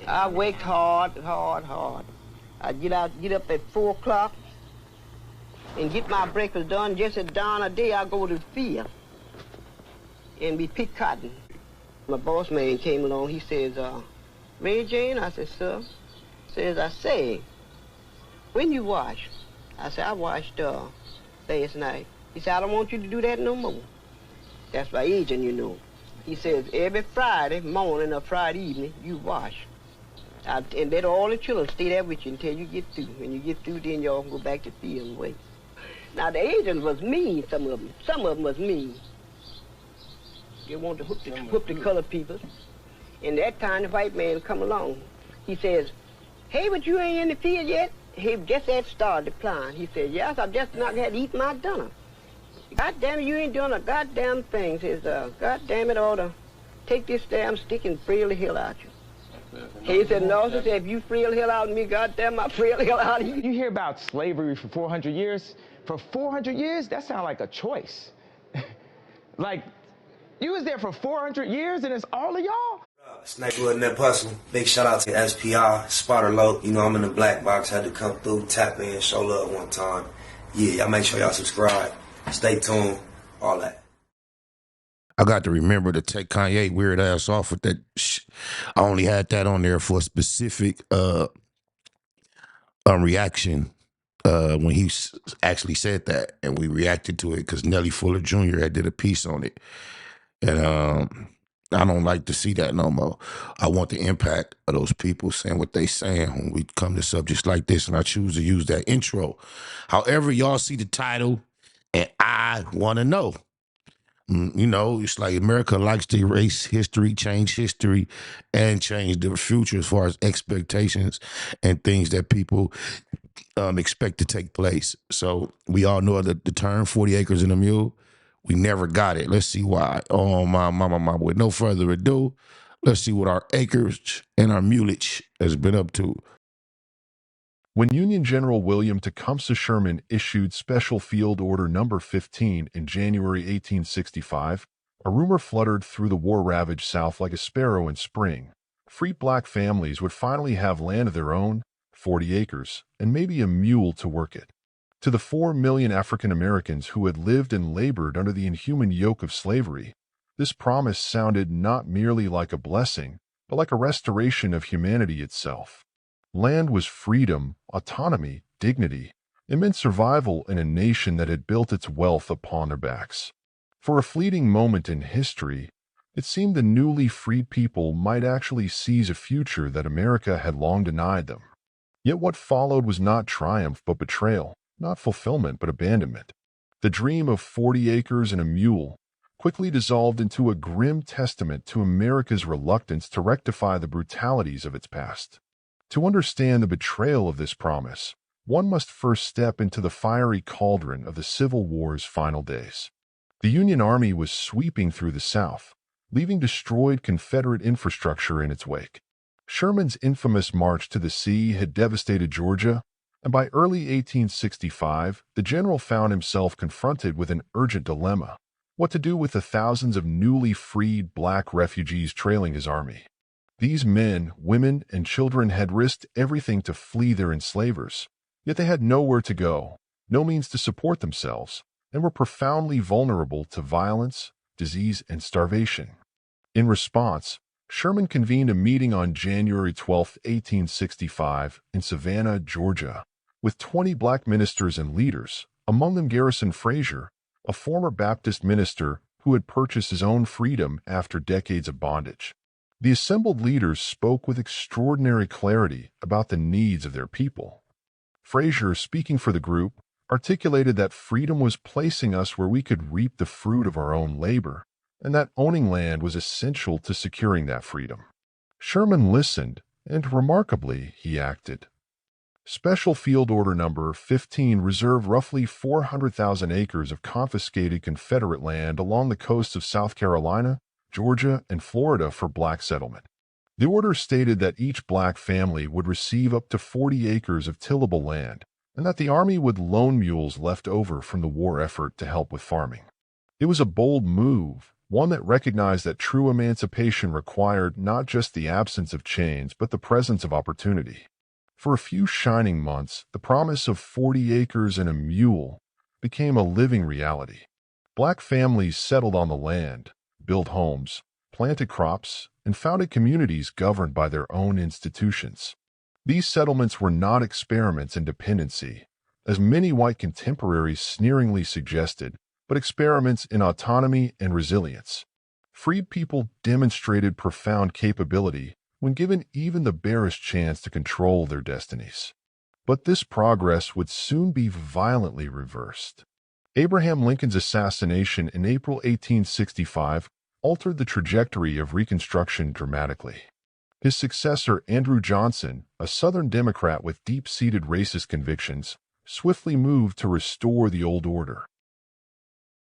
I worked hard. I get up at 4 o'clock and get my breakfast done. Just at dawn of day, I go to the field and we pick cotton. My boss man came along. He says, Ray Jane? I said, sir. Says, I say, when you wash? I said, I washed last night. He said, I don't want you to do that no more. That's my agent, you know. He says, every Friday morning or Friday evening, you wash. And let all the children stay there with you until you get through. When you get through, then y'all can go back to the field and wait. Now, the agents was mean, some of them. Some of them was mean. They want to hook the colored people. And that time, the white man come along. He says, hey, but you ain't in the field yet? He just had started plowing. He said, yes, I just not had to eat my dinner. God damn it, you ain't doing a goddamn thing. Says, God damn it, I ought to take this damn stick and frail the hell out you. He said, no, he said, if you frail the hell out of me, goddamn, I frail the hell out of you. You hear about slavery for 400 years? For 400 years, that sounds like a choice. Like, you was there for 400 years and it's all of y'all? Snake Wood and that Puzzle. Big shout out to SPI, Spotter Low. You know, I'm in the black box, had to come through, tap in, show love one time. Yeah, y'all make sure y'all subscribe. Stay tuned, all that. I got to remember to take Kanye weird ass off with that. I only had that on there for a specific reaction when he actually said that, and we reacted to it because Nelly Fuller Jr. had did a piece on it, and I don't like to see that no more. I want the impact of those people saying what they saying when we come to subjects like this, and I choose to use that intro. However, y'all see the title, and I want to know. You know, it's like America likes to erase history, change history, and change the future as far as expectations and things that people expect to take place. So we all know the term 40 acres and a mule. We never got it. Let's see why. Oh, my. With no further ado, let's see what our acreage and our mulage has been up to. When Union General William Tecumseh Sherman issued Special Field Order No. 15 in January 1865, a rumor fluttered through the war-ravaged South like a sparrow in spring. Free black families would finally have land of their own, 40 acres, and maybe a mule to work it. To the 4 million African Americans who had lived and labored under the inhuman yoke of slavery, this promise sounded not merely like a blessing, but like a restoration of humanity itself. Land was freedom, autonomy, dignity. It meant survival in a nation that had built its wealth upon their backs. For a fleeting moment in history, it seemed the newly freed people might actually seize a future that America had long denied them. Yet what followed was not triumph but betrayal, not fulfillment but abandonment. The dream of 40 acres and a mule quickly dissolved into a grim testament to America's reluctance to rectify the brutalities of its past. To understand the betrayal of this promise, one must first step into the fiery cauldron of the Civil War's final days. The Union Army was sweeping through the South, leaving destroyed Confederate infrastructure in its wake. Sherman's infamous march to the sea had devastated Georgia, and by early 1865, the general found himself confronted with an urgent dilemma: what to do with the thousands of newly freed black refugees trailing his army. These men, women, and children had risked everything to flee their enslavers, yet they had nowhere to go, no means to support themselves, and were profoundly vulnerable to violence, disease, and starvation. In response, Sherman convened a meeting on January 12, 1865, in Savannah, Georgia, with 20 black ministers and leaders, among them Garrison Frazier, a former Baptist minister who had purchased his own freedom after decades of bondage. The assembled leaders spoke with extraordinary clarity about the needs of their people. Frazier, speaking for the group, articulated that freedom was placing us where we could reap the fruit of our own labor, and that owning land was essential to securing that freedom. Sherman listened, and remarkably, he acted. Special Field Order No. 15 reserved roughly 400,000 acres of confiscated Confederate land along the coasts of South Carolina, Georgia, and Florida for black settlement. The order stated that each black family would receive up to 40 acres of tillable land, and that the Army would loan mules left over from the war effort to help with farming. It was a bold move, one that recognized that true emancipation required not just the absence of chains but the presence of opportunity. For a few shining months, the promise of 40 acres and a mule became a living reality. Black families settled on the land, built homes, planted crops, and founded communities governed by their own institutions. These settlements were not experiments in dependency, as many white contemporaries sneeringly suggested, but experiments in autonomy and resilience. Freed people demonstrated profound capability when given even the barest chance to control their destinies. But this progress would soon be violently reversed. Abraham Lincoln's assassination in April 1865 altered the trajectory of Reconstruction dramatically. His successor, Andrew Johnson, a Southern Democrat with deep-seated racist convictions, swiftly moved to restore the old order.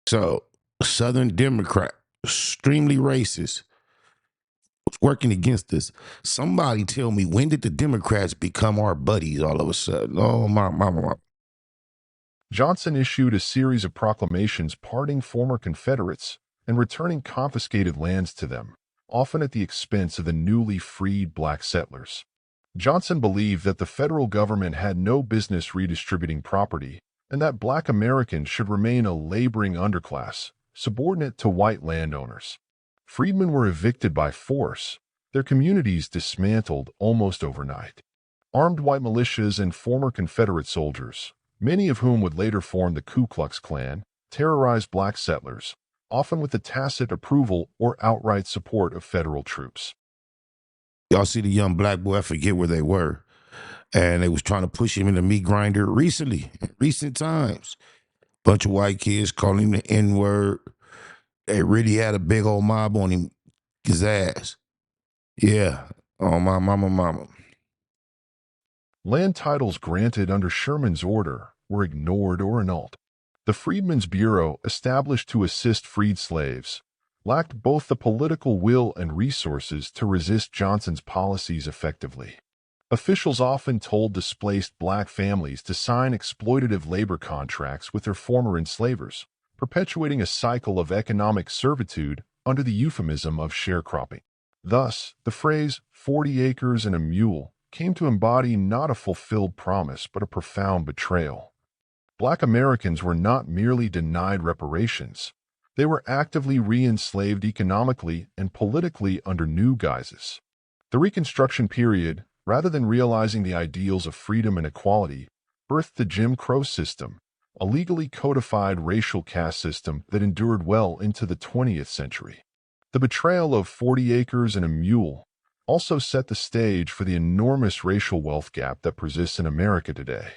So, Southern Democrat, extremely racist, was working against us. Somebody tell me, when did the Democrats become our buddies all of a sudden? Oh, my. Johnson issued a series of proclamations pardoning former Confederates and returning confiscated lands to them, often at the expense of the newly freed black settlers. Johnson believed that the federal government had no business redistributing property and that black Americans should remain a laboring underclass, subordinate to white landowners. Freedmen were evicted by force, their communities dismantled almost overnight. Armed white militias and former Confederate soldiers, many of whom would later form the Ku Klux Klan, terrorized black settlers, often with the tacit approval or outright support of federal troops. Y'all see the young black boy, I forget where they were, and they was trying to push him in the meat grinder recent times. Bunch of white kids calling him the N-word. They really had a big old mob on him, his ass. Yeah, oh my mama. Land titles granted under Sherman's order were ignored or annulled. The Freedmen's Bureau, established to assist freed slaves, lacked both the political will and resources to resist Johnson's policies effectively. Officials often told displaced black families to sign exploitative labor contracts with their former enslavers, perpetuating a cycle of economic servitude under the euphemism of sharecropping. Thus, the phrase 40 acres and a mule came to embody not a fulfilled promise but a profound betrayal. Black Americans were not merely denied reparations. They were actively re-enslaved economically and politically under new guises. The Reconstruction period, rather than realizing the ideals of freedom and equality, birthed the Jim Crow system, a legally codified racial caste system that endured well into the 20th century. The betrayal of 40 acres and a mule also set the stage for the enormous racial wealth gap that persists in America today.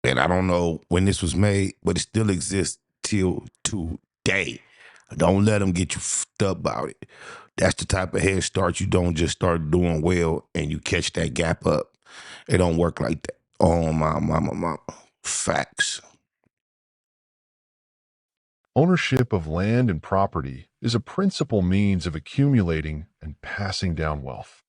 And I don't know when this was made, but it still exists till today. Don't let them get you fucked up about it. That's the type of head start you don't just start doing well and you catch that gap up. It don't work like that. Oh, my mama. Facts. Ownership of land and property is a principal means of accumulating and passing down wealth.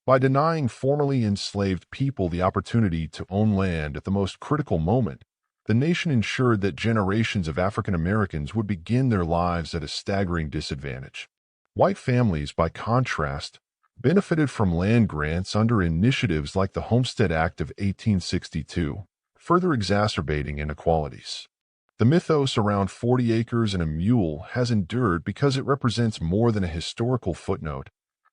By denying formerly enslaved people the opportunity to own land at the most critical moment, the nation ensured that generations of African Americans would begin their lives at a staggering disadvantage. White families, by contrast, benefited from land grants under initiatives like the Homestead Act of 1862, further exacerbating inequalities. The mythos around 40 acres and a mule has endured because it represents more than a historical footnote.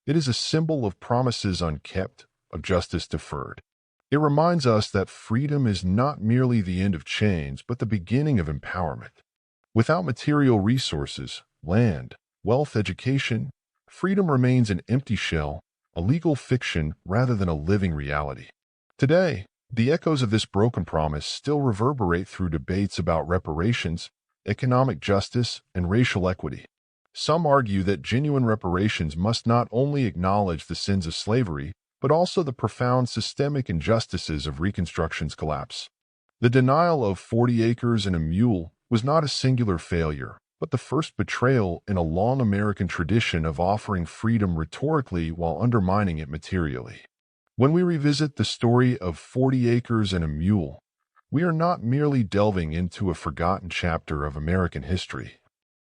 It is a symbol of promises unkept, of justice deferred. It reminds us that freedom is not merely the end of chains, but the beginning of empowerment. Without material resources, land, wealth, education, freedom remains an empty shell, a legal fiction rather than a living reality. Today, the echoes of this broken promise still reverberate through debates about reparations, economic justice, and racial equity. Some argue that genuine reparations must not only acknowledge the sins of slavery, but also the profound systemic injustices of Reconstruction's collapse. The denial of 40 acres and a mule was not a singular failure, but the first betrayal in a long American tradition of offering freedom rhetorically while undermining it materially. When we revisit the story of 40 acres and a mule, we are not merely delving into a forgotten chapter of American history.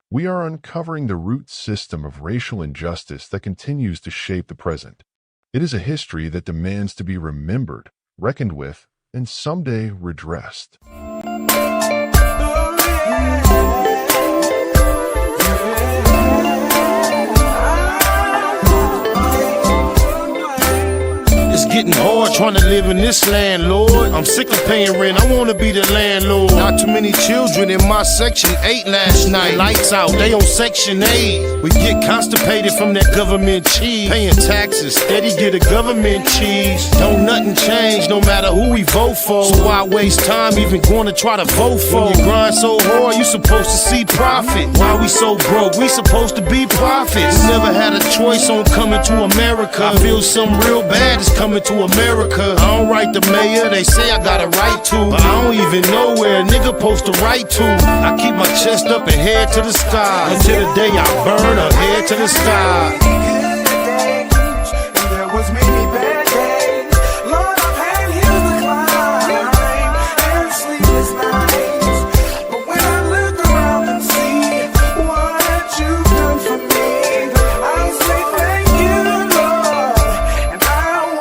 We are uncovering the root system of racial injustice that continues to shape the present. It is a history that demands to be remembered, reckoned with, and someday redressed. It's getting hard trying to live in this land, Lord. I'm sick of paying rent, I wanna be the landlord. Not too many children in my section 8 last night. Lights out, they on section 8. We get constipated from that government cheese. Paying taxes, steady get a government cheese. Don't nothing change, no matter who we vote for. So why waste time even going to try to vote for? When you grind so hard, you supposed to see profit. Why we so broke? We supposed to be prophets. We never had a choice on coming to America. I feel something real bad is coming to America. I don't write the mayor, they say I got a right to, but I don't even know where a nigga supposed to write to. I keep my chest up and head to the sky, until the day I burn or head to the sky. There was many bad days. Lord, I've had hills to climb and sleepless nights. But when I look around and see what you've done for me, I'll say thank you, Lord, and I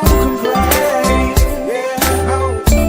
won't complain. Yeah, no.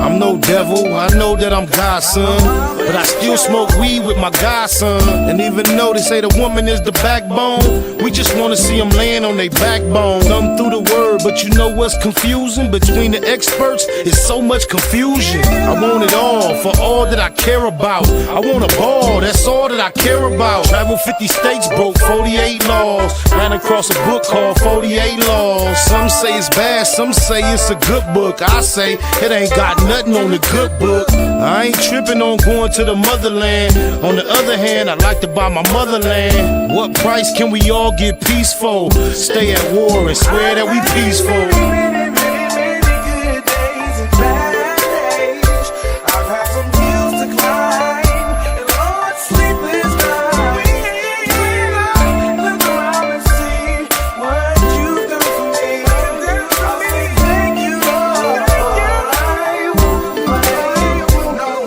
I'm no devil, I know that I'm God's son, but I still smoke weed with my godson. And even though they say the woman is the backbone, we just wanna see them laying on their backbone. Thumb through the word, but you know what's confusing? Between the experts, it's so much confusion. I want it all, for all that I care about. I want a ball, that's all that I care about. Travel 50 states, broke 48 laws. Ran across a book called 48 Laws. Some say it's bad, some say it's a good book. I say it ain't got nothing on the good book. I ain't tripping on going to the motherland. On the other hand, I like to buy my motherland. What price can we all get peaceful? Stay at war and swear that we peaceful. Many good days and bad days. I've had some hills to climb and Lord, sleepless nights. When I look around and see what you've done for me, I'll say thank you, Lord. I won't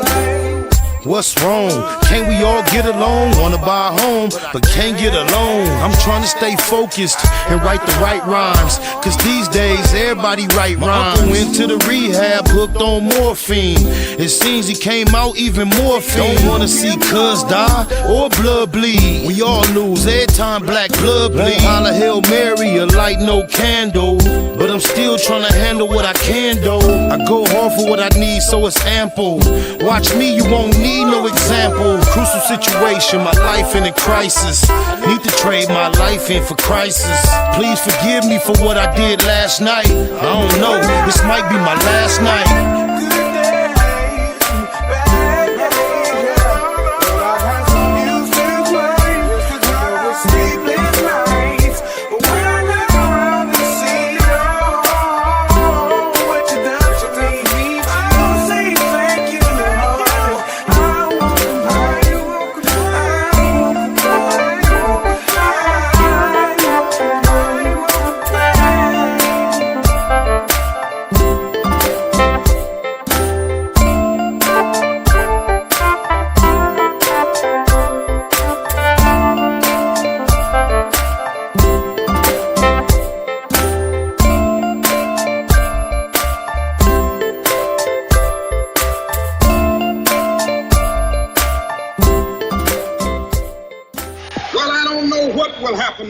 complain. What's wrong? Can't we all get along? Wanna buy a home, but can't get along. I'm trying to stay focused and write the right rhymes, cause these days everybody write rhymes. My uncle went to the rehab, hooked on morphine. It seems he came out even more fiend. Don't wanna see cuz die or blood bleed. We all lose every time black blood bleed. Holla Hail Mary, a light no candle, but I'm still trying to handle what I can do. I go hard for what I need, so it's ample. Watch me, you won't need no example. Crucial situation, my life in a crisis. Need to trade my life in for crisis. Please forgive me for what I did last night. I don't know, this might be my last night.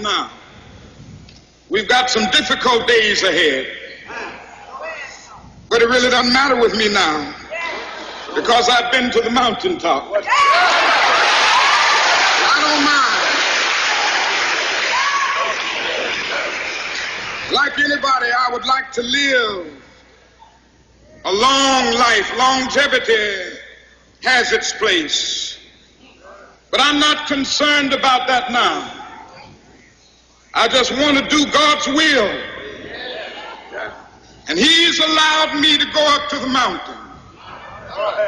Now, we've got some difficult days ahead, but it really doesn't matter with me now because I've been to the mountaintop. I don't mind. Like anybody, I would like to live a long life. Longevity has its place, but I'm not concerned about that now. I just want to do God's will. And He's allowed me to go up to the mountain.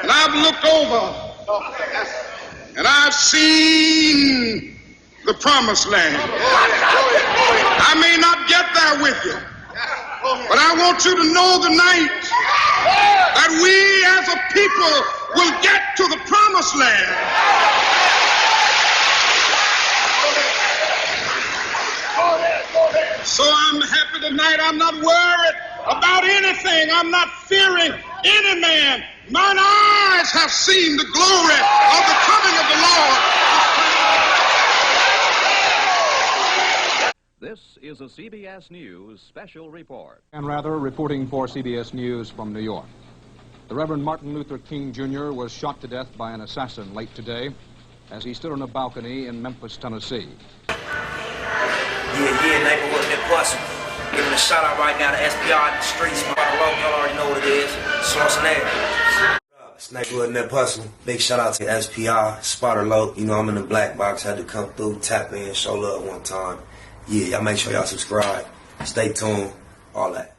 And I've looked over and I've seen the promised land. I may not get there with you, but I want you to know tonight that we as a people will get to the promised land. So I'm happy tonight. I'm not worried about anything. I'm not fearing any man. Mine eyes have seen the glory of the coming of the Lord. This is a CBS News special report. And rather, reporting for CBS News from New York. The Reverend Martin Luther King Jr. was shot to death by an assassin late today as he stood on a balcony in Memphis, Tennessee. Yeah, neighborhood that pussy. Giving a shout out right now to SPR in the streets. Y'all already know what it is. Schwarzenegger. It's neighborhood in that pussy. Big shout out to SPR, Spotter Low. You know, I'm in the black box. Had to come through, tap in, show love one time. Yeah, y'all make sure y'all subscribe. Stay tuned. All that.